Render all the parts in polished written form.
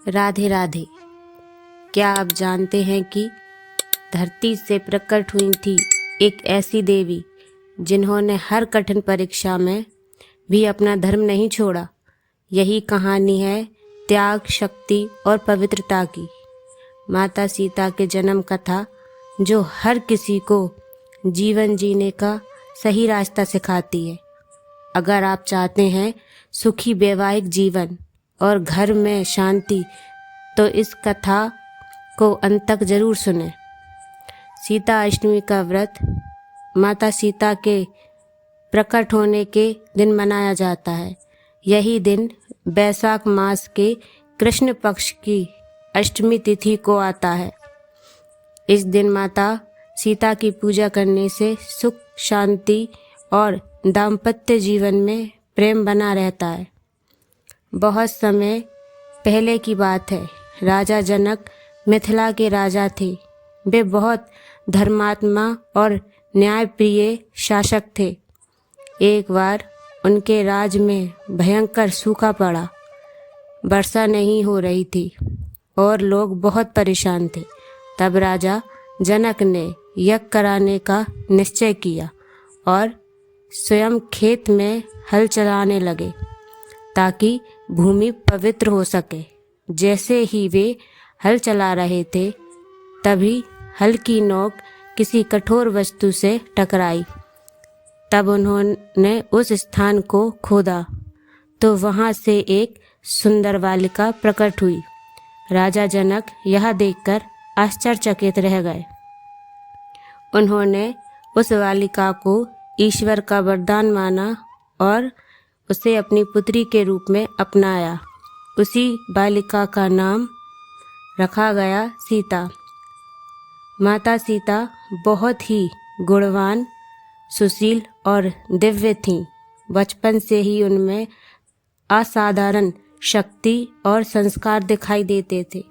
राधे राधे। क्या आप जानते हैं कि धरती से प्रकट हुई थी एक ऐसी देवी जिन्होंने हर कठिन परीक्षा में भी अपना धर्म नहीं छोड़ा। यही कहानी है त्याग, शक्ति और पवित्रता की। माता सीता के जन्म कथा जो हर किसी को जीवन जीने का सही रास्ता सिखाती है। अगर आप चाहते हैं सुखी वैवाहिक जीवन और घर में शांति तो इस कथा को अंत तक जरूर सुनें। सीता अष्टमी का व्रत माता सीता के प्रकट होने के दिन मनाया जाता है। यही दिन बैसाख मास के कृष्ण पक्ष की अष्टमी तिथि को आता है। इस दिन माता सीता की पूजा करने से सुख, शांति और दाम्पत्य जीवन में प्रेम बना रहता है। बहुत समय पहले की बात है। राजा जनक मिथिला के राजा थे। वे बहुत धर्मात्मा और न्यायप्रिय शासक थे। एक बार उनके राज में भयंकर सूखा पड़ा। वर्षा नहीं हो रही थी और लोग बहुत परेशान थे। तब राजा जनक ने यज्ञ कराने का निश्चय किया और स्वयं खेत में हल चलाने लगे ताकि भूमि पवित्र हो सके। जैसे ही वे हल चला रहे थे तभी हल की नोक किसी कठोर वस्तु से टकराई। तब उन्होंने उस स्थान को खोदा तो वहां से एक सुंदर बालिका प्रकट हुई। राजा जनक यह देखकर आश्चर्यचकित रह गए। उन्होंने उस बालिका को ईश्वर का वरदान माना और उसे अपनी पुत्री के रूप में अपनाया। उसी बालिका का नाम रखा गया सीता। माता सीता बहुत ही गुणवान, सुशील और दिव्य थीं। बचपन से ही उनमें असाधारण शक्ति और संस्कार दिखाई देते थे।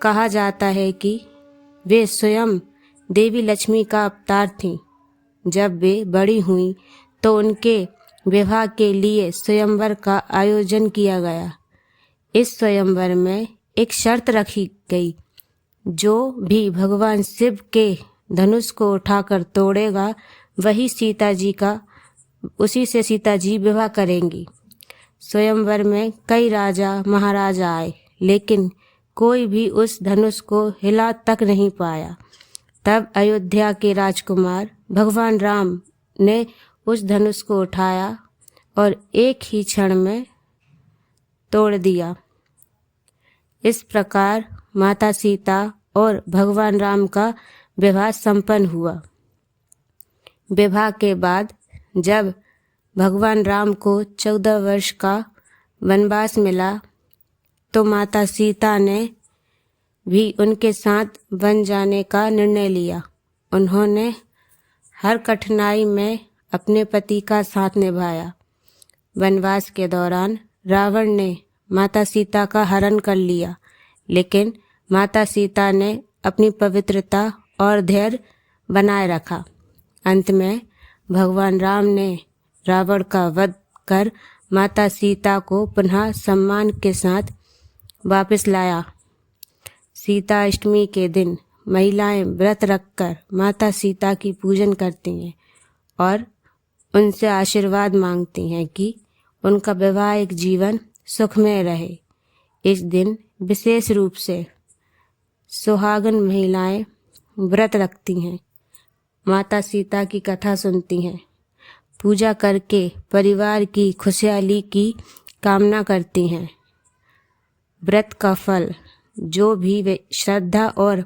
कहा जाता है कि वे स्वयं देवी लक्ष्मी का अवतार थीं। जब वे बड़ी हुईं तो उनके विवाह के लिए स्वयंवर का आयोजन किया गया। इस स्वयंवर में एक शर्त रखी गई, जो भी भगवान शिव के धनुष को उठाकर तोड़ेगा उसी से सीता जी विवाह करेंगी। स्वयंवर में कई राजा महाराजा आए, लेकिन कोई भी उस धनुष को हिला तक नहीं पाया। तब अयोध्या के राजकुमार भगवान राम ने उस धनुष को उठाया और एक ही क्षण में तोड़ दिया। इस प्रकार माता सीता और भगवान राम का विवाह संपन्न हुआ। विवाह के बाद जब भगवान राम को 14 वर्ष का वनवास मिला तो माता सीता ने भी उनके साथ वन जाने का निर्णय लिया। उन्होंने हर कठिनाई में अपने पति का साथ निभाया। वनवास के दौरान रावण ने माता सीता का हरण कर लिया, लेकिन माता सीता ने अपनी पवित्रता और धैर्य बनाए रखा। अंत में भगवान राम ने रावण का वध कर माता सीता को पुनः सम्मान के साथ वापस लाया। सीता अष्टमी के दिन महिलाएं व्रत रखकर माता सीता की पूजन करती हैं और उनसे आशीर्वाद मांगती हैं कि उनका वैवाहिक जीवन सुखमय रहे। इस दिन विशेष रूप से सुहागन महिलाएं व्रत रखती हैं, माता सीता की कथा सुनती हैं, पूजा करके परिवार की खुशहाली की कामना करती हैं। व्रत का फल जो भी वे श्रद्धा और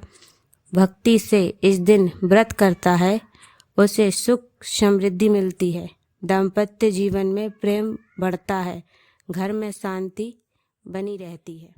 भक्ति से इस दिन व्रत करता है उसे सुख समृद्धि मिलती है। दाम्पत्य जीवन में प्रेम बढ़ता है, घर में शांति बनी रहती है।